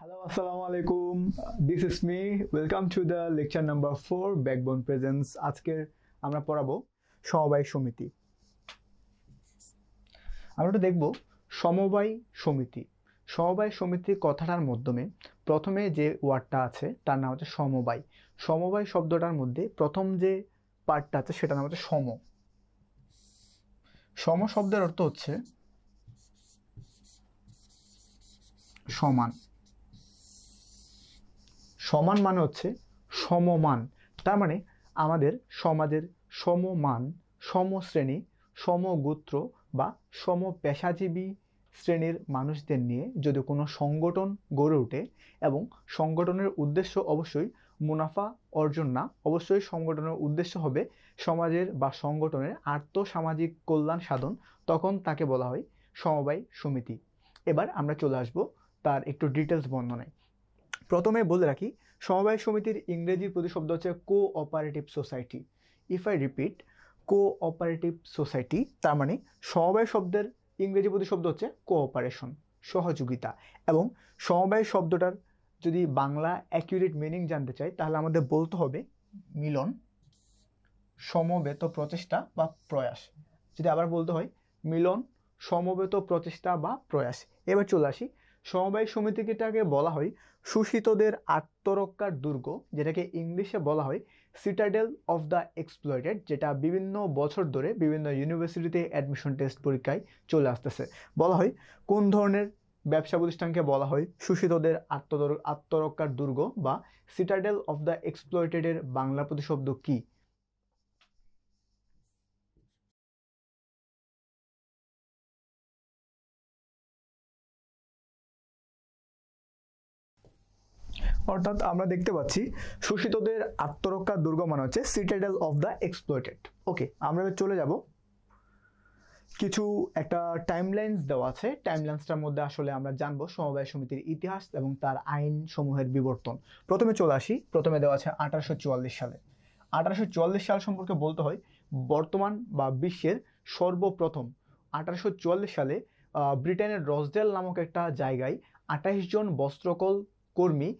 Hello, Assalamu alaikum. This is me. Welcome to the lecture number 4 Backbone Presence. আজকের আমরা পড়াবো সমবায় সমিতি। আমরা একটু দেখব সমবায় সমিতি। সমবায় সমিতি কথাটার মাধ্যমে প্রথমে যে ওয়ার্ডটা আছে তার নাম হচ্ছে সমবায়। সমবায় শব্দটার মধ্যে প্রথম যে পার্টটা আছে সেটার নাম হচ্ছে সম। সম শব্দের অর্থ হচ্ছে সমান। সমান মানে হচ্ছে সমমান। তার মানে আমাদের সমাজের সমমান, সমশ্রেণী, সমগোত্র বা সমপেশাজীবী শ্রেণীর মানুষদের নিয়ে যদি কোনো সংগঠন গড়ে ওঠে এবং সংগঠনের উদ্দেশ্য অবশ্যই মুনাফা অর্জন না, অবশ্যই সংগঠনের উদ্দেশ্য হবে সমাজের বা সংগঠনের আর্থসামাজিক কল্যাণ সাধন, তখন তাকে বলা হয় সমবায় সমিতি। এবার আমরা চলে আসব তার একটু ডিটেলস বর্ণনায়। প্রথমে বলে রাখি, সমবায় সমিতির ইংরেজি প্রতিশব্দ হচ্ছে cooperative society. If I repeat, cooperative society, তার মানে সমবায় শব্দের ইংরেজি প্রতিশব্দ হচ্ছে কোঅপারেশন, সহযোগিতা। এবং সমবায় শব্দটার যদি বাংলা অ্যাকিউরেট মিনিং জানতে চাই তাহলে আমাদের বলতে হবে মিলন, সমবেত প্রচেষ্টা বা প্রয়াস। যদি আবার বলতে হয় মিলন, সমবেত প্রচেষ্টা বা প্রয়াস। এবার চলে আসি, সমবায় সমিতিটাকে বলা হয় শোষিতদের আত্মরক্ষার দুর্গ, যেটাকে ইংলিশে বলা হয় সিটাডেল অফ দ্য এক্সপ্লয়েটেড, যেটা বিভিন্ন বছর ধরে বিভিন্ন ইউনিভার্সিটিতে অ্যাডমিশন টেস্ট পরীক্ষায় চলে আসতেছে। বলা হয় কোন ধরনের ব্যবসা প্রতিষ্ঠানকে বলা হয় শোষিতদের আত্মরক্ষার দুর্গ বা সিটাডেল অফ দ্য এক্সপ্লয়েটেডের বাংলা প্রতিশব্দ কি? অর্থাৎ আমরা দেখতে পাচ্ছি শোষিতদের আত্মরক্ষার দুর্গ মানে হচ্ছে সিটাডেল অফ দ্য এক্সপ্লয়েটেড। ওকে, আমরা চলে যাব, কিছু একটা টাইমলাইন্স দেওয়া আছে। টাইমলাইন্সটার মধ্যে আসলে আমরা জানবো সমবায় সমিতির ইতিহাস এবং তার আইন সমূহের বিবর্তন। প্রথমে চলে আসি, প্রথমে দেওয়া আছে 1844 সালে। 1844 সাল সম্পর্কে বলতে হয় বর্তমান বা বিশ্বের সর্বপ্রথম 1844 সালে ব্রিটেনের রসডেল নামক একটা জায়গায় 28 জন বস্ত্রকল কর্মী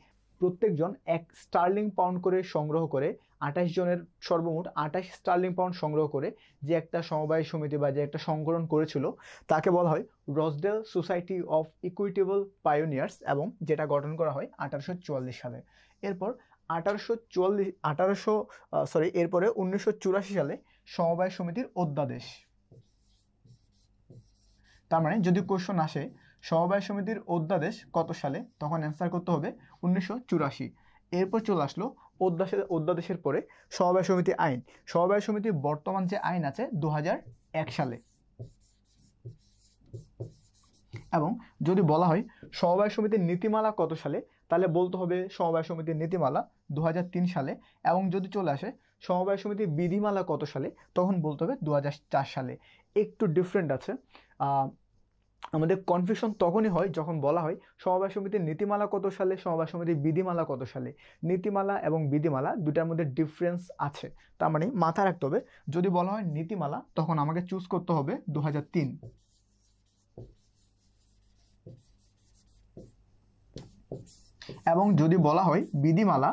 প্রত্যেকজন 1 স্টার্লিং পাউন্ড করে সংগ্রহ করে, 28 জনের সর্বমোট 28 স্টার্লিং পাউন্ড সংগ্রহ করে যে একটা সমবায় সমিতি বা যে একটা সংগঠন করেছিল তাকে বলা হয় রসডেল সোসাইটি অফ ইকুইটেবল পায়োনিয়ার্স, এবং যেটা গঠন করা হয় 1844 সালে। এরপর এরপরে 1984 সালে সমবায় সমিতির অধ্যাদেশ। তার মানে যদি কোশ্চেন আসে সমবায় সমিতির অধ্যাদেশ কত সালে, তখন অ্যান্সার করতে হবে 1984। এরপর চলে আসলো অধ্যাদেশের পরে সমবায় সমিতি আইন। সমবায় সমিতির বর্তমান যে আইন আছে 2001 সালে। এবং যদি বলা হয় সমবায় সমিতির নীতিমালা কত সালে, তাহলে বলতে হবে সমবায় সমিতির নীতিমালা 2003 সালে। এবং যদি চলে আসে সমবায় সমিতির বিধিমালা কত সালে, তখন বলতে হবে 2004 সালে। একটু ডিফারেন্ট আছে। আমাদের কনফিউশন তখনই হয় যখন বলা হয় সমবায় সমিতির নীতিমালা কত সালে, সমবায় সমিতির বিধিমালা কত সালে। নীতিমালা এবং বিধিমালা দুটার মধ্যে ডিফারেন্স আছে, তার মানে মাথায় রাখতে হবে। যদি বলা হয় নীতিমালা তখন আমাকে চুজ করতে হবে 2003, এবং যদি বলা হয় বিধিমালা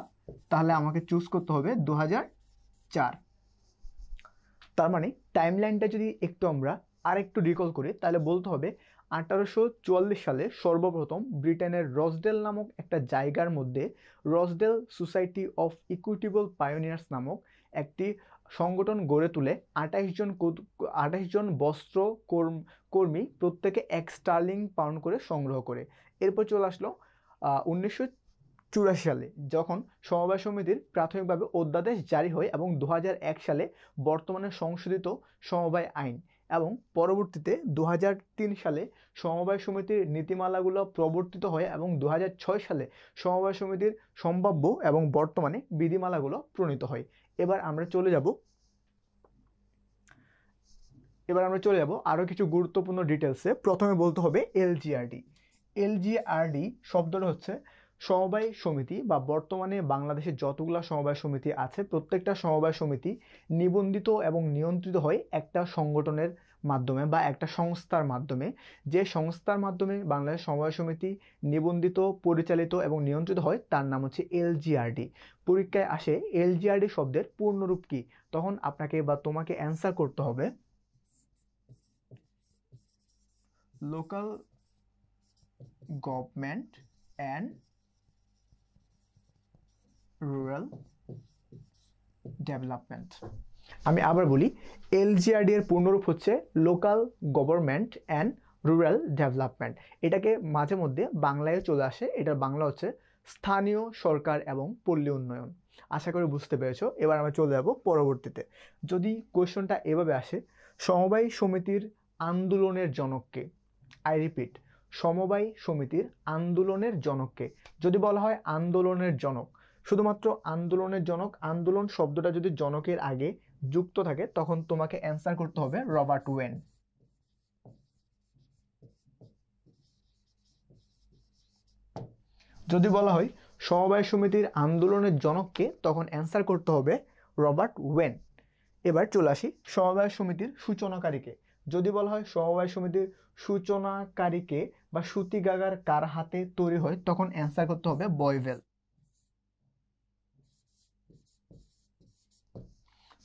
তাহলে আমাকে চুজ করতে হবে 2004। তার মানে টাইমলাইনটা যদি একটু আমরা আরেকটু রিকল করি তাহলে বলতে হবে 1844 সালে সর্বপ্রথম ব্রিটেনের রসডেল নামক একটা জায়গার মধ্যে রসডেল সোসাইটি অফ ইকুইটেবল পায়োনিয়ার্স নামক একটি সংগঠন গড়ে তুলে 28 জন বস্ত্র কর্মী প্রত্যেকে 1 স্টার্লিং পাউন্ড করে সংগ্রহ করে। এরপর চলে আসলো 1984 সালে, যখন সমবায় সমিতির প্রাথমিকভাবে অধ্যাদেশ জারি হয় এবং 2001 সালে বর্তমানে সংশোধিত সমবায় আইন, এবং পরবর্তীতে 2003 সালে সমবায় সমিতির নীতিমালাগুলো প্রবর্তিত হয় এবং 2006 সালে সমবায় সমিতির সম্ভাব্য এবং বর্তমানে বিধিমালাগুলো প্রণীত হয়। এবার আমরা চলে যাব আরও কিছু গুরুত্বপূর্ণ ডিটেলসে। প্রথমে বলতে হবে এলজিআরডি। এলজিআরডি শব্দটা হচ্ছে সমবায় সমিতি বা বর্তমানে বাংলাদেশে যতগুলো সমবায় সমিতি আছে প্রত্যেকটা সমবায় সমিতি নিবন্ধিত এবং নিয়ন্ত্রিত হয় একটা সংগঠনের মাধ্যমে বা একটা সংস্থার মাধ্যমে, যে সংস্থার মাধ্যমে বাংলাদেশ সমবায় সমিতি নিবন্ধিত, পরিচালিত এবং নিয়ন্ত্রিত হয় তার নাম হচ্ছে এলজিআরডি। পরীক্ষায় আসে এলজিআরডি শব্দের পূর্ণরূপ কি, তখন আপনাকে বা তোমাকে অ্যান্সার করতে হবে local government and rural development. আমি আবার বলি, এলজিআরডি এর পূর্ণরূপ হচ্ছে local government and rural development. এটাকে মাঝে মধ্যে বাংলায় চলে আসে, এটার বাংলা হচ্ছে স্থানীয় সরকার এবং পল্লী উন্নয়ন। আশা করি বুঝতে পেরেছো। এবার আমরা চলে যাব পরবর্তীতে। যদি কোয়েশ্চনটা এভাবে আসে, সমবায় সমিতির আন্দোলনের জনককে, আই রিপিট, সমবায় সমিতির আন্দোলনের জনককে। যদি বলা হয় আন্দোলনের জনক, শুধুমাত্র আন্দোলনের জনক, আন্দোলন শব্দটা যদি জনকের আগে যুক্ত থাকে তখন তোমাকে অ্যান্সার করতে হবে রবার্ট ওয়েন। যদি বলা হয় সমবায় সমিতির আন্দোলনের জনককে, তখন অ্যান্সার করতে হবে রবার্ট ওয়েন। এবার চলে আসি সমবায় সমিতির সূচনাকারীকে। যদি বলা হয় সমবায় সমিতির সূচনাকারীকে বা সূতিকাগার কার হাতে তৈরি হয়, তখন অ্যান্সার করতে হবে বয়ভেল।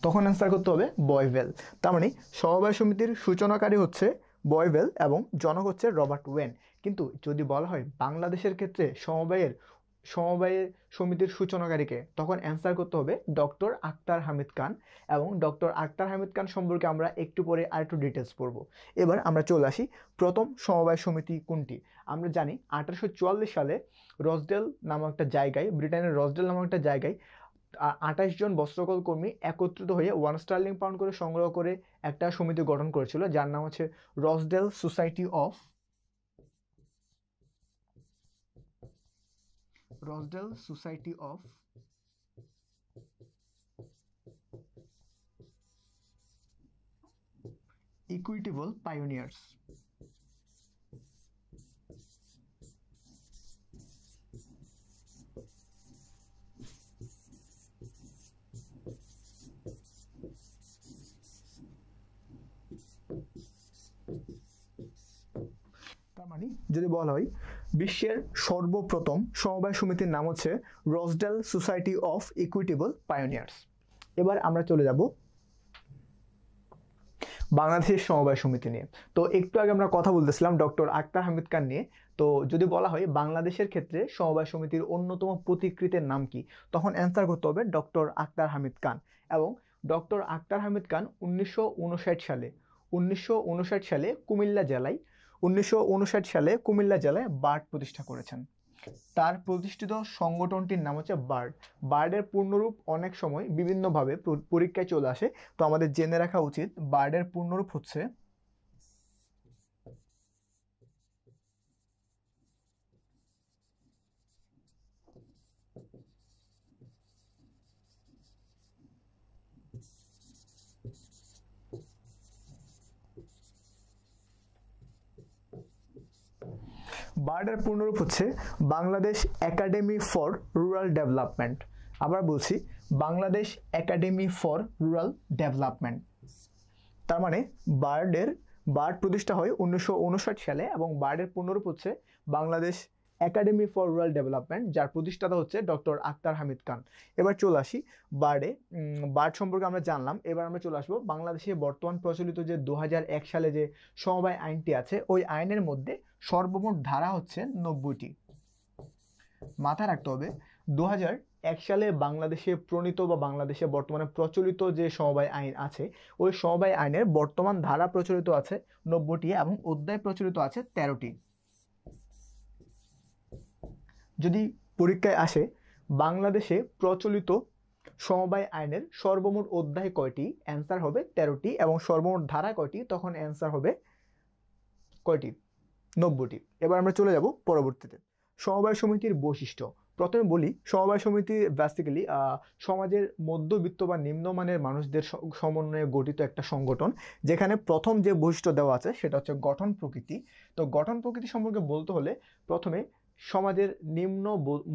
তখন অ্যান্সার করতে হবে বয়ভেল। তার মানে সমবায় সমিতির সূচনাকারী হচ্ছে বয়ভেল এবং জনক হচ্ছে রবার্ট ওয়েন। কিন্তু যদি বলা হয় বাংলাদেশের ক্ষেত্রে সমবায় সমিতির সূচনাকারীকে, তখন অ্যান্সার করতে হবে ডক্টর আক্তার হামিদ খান। এবং ডক্টর আক্তার হামিদ খান সম্পর্কে আমরা একটু পরে আরেকটু ডিটেলস পড়ব। এবার আমরা চলে আসি প্রথম সমবায় সমিতি কোনটি। আমরা জানি 1844 সালে রসডেল নামক একটা জায়গায়, ব্রিটেনের রসডেল নামক একটা জায়গায় 28 জন বস্ত্রকল কর্মী একত্রিত হয়ে 1 স্টার্লিং পাউন্ড করে সংগ্রহ করে একটা সমিতি গঠন করেছিল, যার নাম হচ্ছে রসডেল সোসাইটি অফ ইকুইটেবল পাইওনিয়ার্স। তার মানে যদি বলা হয় বিশ্বের সর্বপ্রথম সমবায় সমিতির নাম হচ্ছে রসডেল সোসাইটি অফ ইকুইটেবল পাইওনিয়ার্স। এবার আমরা চলে যাব বাংলাদেশের সমবায় সমিতি নিয়ে। তো একটু আগে আমরা কথা বলতেছিলাম ডক্টর আক্তার হামিদ খান নিয়ে। তো যদি বলা হয় বাংলাদেশের ক্ষেত্রে সমবায় সমিতির অন্যতম প্রতিকৃতের নাম কি, তখন অ্যান্সার করতে হবে ডক্টর আক্তার হামিদ খান। এবং ডক্টর আক্তার হামিদ খান 1959 সালে কুমিল্লা জেলায় বার্ড প্রতিষ্ঠা করেছেন। তার প্রতিষ্ঠিত সংগঠনটির নাম হচ্ছে বার্ড। বার্ডের পূর্ণরূপ অনেক সময় বিভিন্নভাবে পরীক্ষায় চলে আসে, তো আমাদের জেনে রাখা উচিত বার্ডের পূর্ণরূপ হচ্ছে বার্ডের পূর্ণরূপ হচ্ছে Bangladesh academy for rural development. আবার বলছি, Bangladesh academy for rural development. তার মানে বার্ড প্রতিষ্ঠা হয় 1959 সালে এবং বার্ডের পূর্ণরূপ হচ্ছে Bangladesh academy for rural development, যার প্রতিষ্ঠাতা হচ্ছে ডক্টর আক্তার হামিদ খান। এবার চলে আসি বার্ড সম্পর্কে আমরা জানলাম। এবার আমরা চলে আসবো বাংলাদেশে বর্তমান প্রচলিত যে 2001 সালে যে সমবায় আইনটি আছে, ওই আইনের মধ্যে সর্বমোট ধারা হচ্ছে 90টি। মাথায় রাখতে হবে 2001 সালে বাংলাদেশে প্রণীত বা বাংলাদেশে বর্তমানে প্রচলিত যে সমবায় আইন আছে, ওই সমবায় আইনের বর্তমান ধারা প্রচলিত আছে 90টি এবং অধ্যায় প্রচলিত আছে 13টি। যদি পরীক্ষায় আসে বাংলাদেশে প্রচলিত সমবায় আইনের সর্বমোট অধ্যায় কয়টি, অ্যান্সার হবে 13টি। এবং সর্বমোট ধারা কয়টি, তখন অ্যান্সার হবে কয়টি, 90টি। এবার আমরা চলে যাব পরবর্তীতে সমবায় সমিতির বৈশিষ্ট্য। প্রথমে বলি, সমবায় সমিতি বেসিক্যালি সমাজের মধ্যবিত্ত বা নিম্নমানের মানুষদের সমন্বয়ে গঠিত একটা সংগঠন, যেখানে প্রথম যে বৈশিষ্ট্য দেওয়া আছে সেটা হচ্ছে গঠন প্রকৃতি। তো গঠন প্রকৃতি সম্পর্কে বলতে হলে প্রথমে সমাজের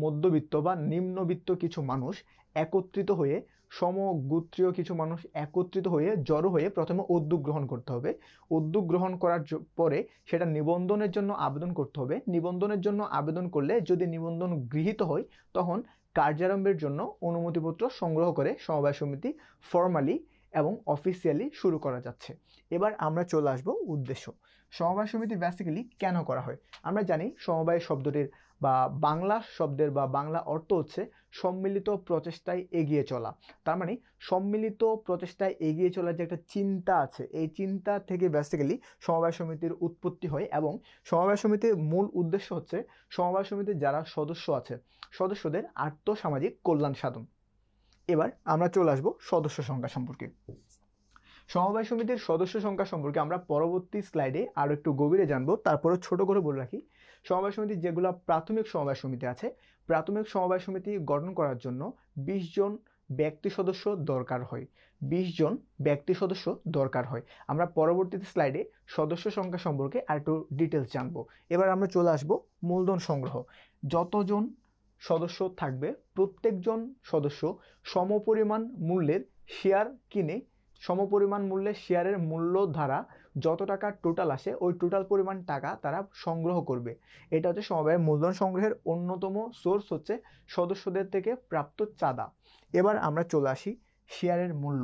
মধ্যবিত্ত বা নিম্নবিত্ত কিছু মানুষ একত্রিত হয়ে সমগোত্রীয় কিছু মানুষ একত্রিত হয়ে জড়ো হয়ে প্রথমে উদ্যোগ গ্রহণ করতে হবে। উদ্যোগ গ্রহণ করার পরে সেটা নিবন্ধনের জন্য আবেদন করতে হবে। নিবন্ধনের জন্য আবেদন করলে যদি নিবন্ধন গৃহীত হয় তখন কার্যারম্ভের জন্য অনুমতিপত্র সংগ্রহ করে সমবায় সমিতি ফর্মালি এবং অফিসিয়ালি শুরু করা যাচ্ছে। এবার আমরা চলে আসবো উদ্দেশ্য। সমবায় সমিতি বেসিক্যালি কেন করা হয়? আমরা জানি সমবায় শব্দটির বা বাংলা শব্দের বা বাংলা অর্থ হচ্ছে সম্মিলিত প্রচেষ্টায় এগিয়ে চলা। তার মানে সম্মিলিত প্রচেষ্টায় এগিয়ে চলার যে একটা চিন্তা আছে, এই চিন্তা থেকে বেসিক্যালি সমবায় সমিতির উৎপত্তি হয় এবং সমবায় সমিতির মূল উদ্দেশ্য হচ্ছে সমবায় সমিতির যারা সদস্য আছে সদস্যদের আর্থসামাজিক কল্যাণ সাধন। এবার আমরা চলে আসবো সদস্য সংখ্যা সম্পর্কে। সমবায় সমিতির সদস্য সংখ্যা সম্পর্কে আমরা পরবর্তী স্লাইডে আরও একটু গভীরে জানবো। তারপরে ছোট করে বলে রাখি, সমবায় সমিতির যেগুলো প্রাথমিক সমবায় সমিতি আছে, প্রাথমিক সমবায় সমিতি গঠন করার জন্য 20 জন ব্যক্তি সদস্য দরকার হয়। 20 জন ব্যক্তি সদস্য দরকার হয়। আমরা পরবর্তীতে স্লাইডে সদস্য সংখ্যা সম্পর্কে আর একটু ডিটেলস জানবো। এবার আমরা চলে আসবো মূলধন সংগ্রহ। যতজন সদস্য থাকবে প্রত্যেকজন সদস্য সমপরিমাণ মূল্যের শেয়ার কিনে সমপরিমাণ মূল্যের শেয়ারের মূল্য দ্বারা যত টাকা টোটাল আসে ওই টোটাল পরিমাণ টাকা তারা সংগ্রহ করবে। এটা হচ্ছে সমবায়ের মূলধন সংগ্রহের অন্যতম সোর্স হচ্ছে সদস্যদের থেকে প্রাপ্ত চাঁদা। এবার আমরা চলে আসি শেয়ারের মূল্য।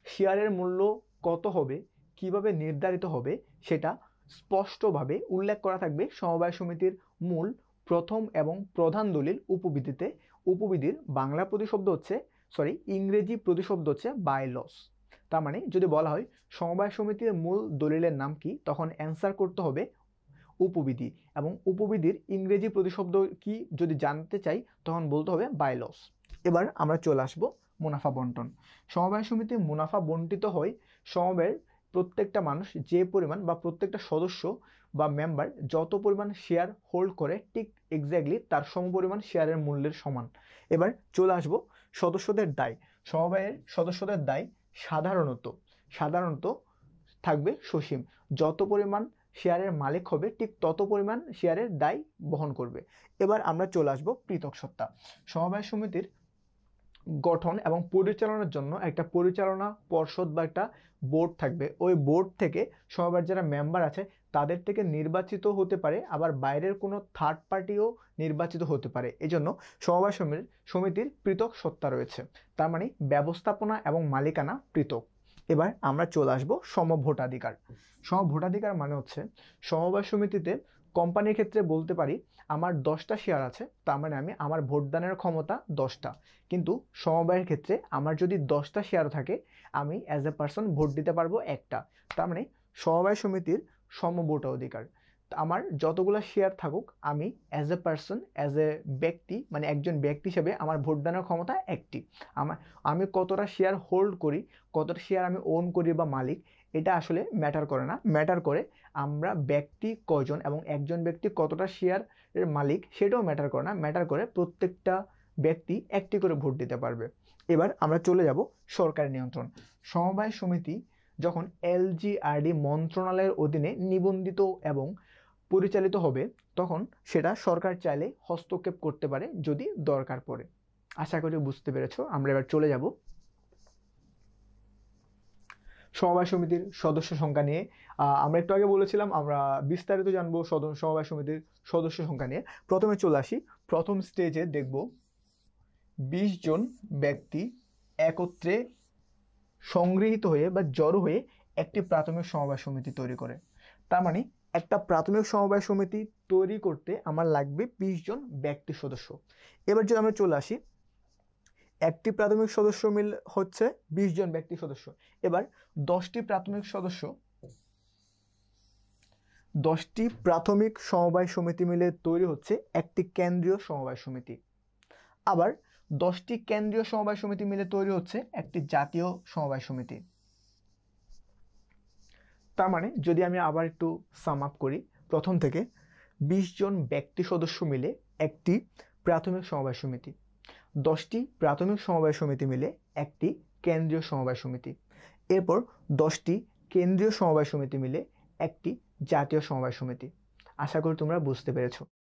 শেয়ারের মূল্য কত হবে, কিভাবে নির্ধারিত হবে সেটা স্পষ্টভাবে উল্লেখ করা থাকবে সমবায় সমিতির মূল প্রথম এবং প্রধান দলিল উপবিধিতে। উপবিধির বাংলা প্রতিশব্দ হচ্ছে ইংরেজি প্রতিশব্দ হচ্ছে বাইলস। তার মানে যদি বলা হয় সমবায় সমিতির মূল দলিলের নাম কি, তখন অ্যান্সার করতে হবে উপবিধি, এবং উপবিধির ইংরেজি প্রতিশব্দ কি যদি জানতে চাই তখন বলতে হবে বাইলস। এবার আমরা চলে আসবো মুনাফা বন্টন। সমবায় সমিতির মুনাফা বন্টিত হয় সমবায়ের প্রত্যেকটা মানুষ যে পরিমাণ বা প্রত্যেকটা সদস্য বা মেম্বার যত পরিমাণ শেয়ার হোল্ড করে ঠিক এক্স্যাক্টলি তার সমপরিমাণ শেয়ারের মূল্যের সমান। এবার চলে আসবো সদস্যদের দায়। সমবায়ের সদস্যদের দায় সাধারণত থাকবে সসীম। যত পরিমাণ শেয়ারের মালিক হবে ঠিক তত পরিমাণ শেয়ারের দায় বহন করবে। এবার আমরা চলে আসবো পৃথক সত্তা। সমবায় সমিতির গঠন এবং পরিচালনার জন্য একটা পরিচালনা পর্ষদ বা একটা বোর্ড থাকবে। ওই বোর্ড থেকে সমবায়ের যারা মেম্বার আছে তাদের থেকে নির্বাচিত হতে পারে, আবার বাইরের কোনো থার্ড পার্টিও নির্বাচিত হতে পারে। এজন্য সমবায় সমিতির পৃথক সত্তা রয়েছে। তার মানে ব্যবস্থাপনা এবং মালিকানা পৃথক। এবার আমরা চলে আসবো সমভোটাধিকার। সমভোটাধিকার মানে হচ্ছে সমবায় সমিতিতে কোম্পানির ক্ষেত্রে বলতে পারি আমার 10টা শেয়ার আছে, তার মানে আমার ভোটদানের ক্ষমতা 10টা। কিন্তু সমবায়ের ক্ষেত্রে আমার যদি 10টা শেয়ার থাকে আমি অ্যাজ এ পার্সন ভোট দিতে পারবো একটা। তার মানে সমবায় সমিতির সমভোটাধিকার। আমার যতগুলো শেয়ার থাকুক আমি as a person, as a ব্যক্তি, মানে একজন ব্যক্তি হিসেবে আমার ভোটদানের ক্ষমতা একটি। আমি কতটা শেয়ার হোল্ড করি, কতটা শেয়ার আমি ওন করি বা মালিক, এটা আসলে ম্যাটার করে না। ম্যাটার করে আমরা ব্যক্তি কয়জন এবং একজন ব্যক্তি কতটা শেয়ারের মালিক সেটাও ম্যাটার করে না। ম্যাটার করে প্রত্যেকটা ব্যক্তি একটি করে ভোট দিতে পারবে। এবার আমরা চলে যাব সরকারি নিয়ন্ত্রণ। সমবায় সমিতি যখন LGRD মন্ত্রণালয়ের অধীনে নিবন্ধিত এবং পরিচালিত হবে তখন সেটা সরকার চাইলে হস্তক্ষেপ করতে পারে যদি দরকার পড়ে। আশা করি বুঝতে পেরেছো। আমরা এবার চলে যাব সমবায় সমিতির সদস্য সংখ্যা নিয়ে। আমরা একটু আগে বলেছিলাম আমরা বিস্তারিত জানবো সমবায় সমিতির সদস্য সংখ্যা নিয়ে। প্রথমে চলে আসি, প্রথম স্টেজে দেখব 20 জন ব্যক্তি একত্রে সংগৃহীত হয়ে বা জড়ো হয়ে একটি প্রাথমিক সমবায় সমিতি তৈরি করে। তার মানে একটা প্রাথমিক সমবায় সমিতি তৈরি করতে আমার লাগবে 20 জন ব্যক্তি সদস্য। এবার যদি আমরা চলে আসি, একটি প্রাথমিক সদস্য মিল হচ্ছে 20 জন ব্যক্তি সদস্য। এবার 10টি প্রাথমিক সমবায় সমিতি মিলে তৈরি হচ্ছে একটি কেন্দ্রীয় সমবায় সমিতি। আবার 10টি কেন্দ্রীয় সমবায় সমিতি মিলে তৈরি হচ্ছে একটি জাতীয় সমবায় সমিতি। তার মানে যদি আমি আবার একটু সাম আপ করি প্রথম থেকে, 20 জন ব্যক্তি সদস্য মিলে একটি প্রাথমিক সমবায় সমিতি, 10টি প্রাথমিক সমবায় সমিতি মিলে একটি কেন্দ্রীয় সমবায় সমিতি, এরপর 10টি কেন্দ্রীয় সমবায় সমিতি মিলে একটি জাতীয় সমবায় সমিতি। আশা করি তোমরা বুঝতে পেরেছো।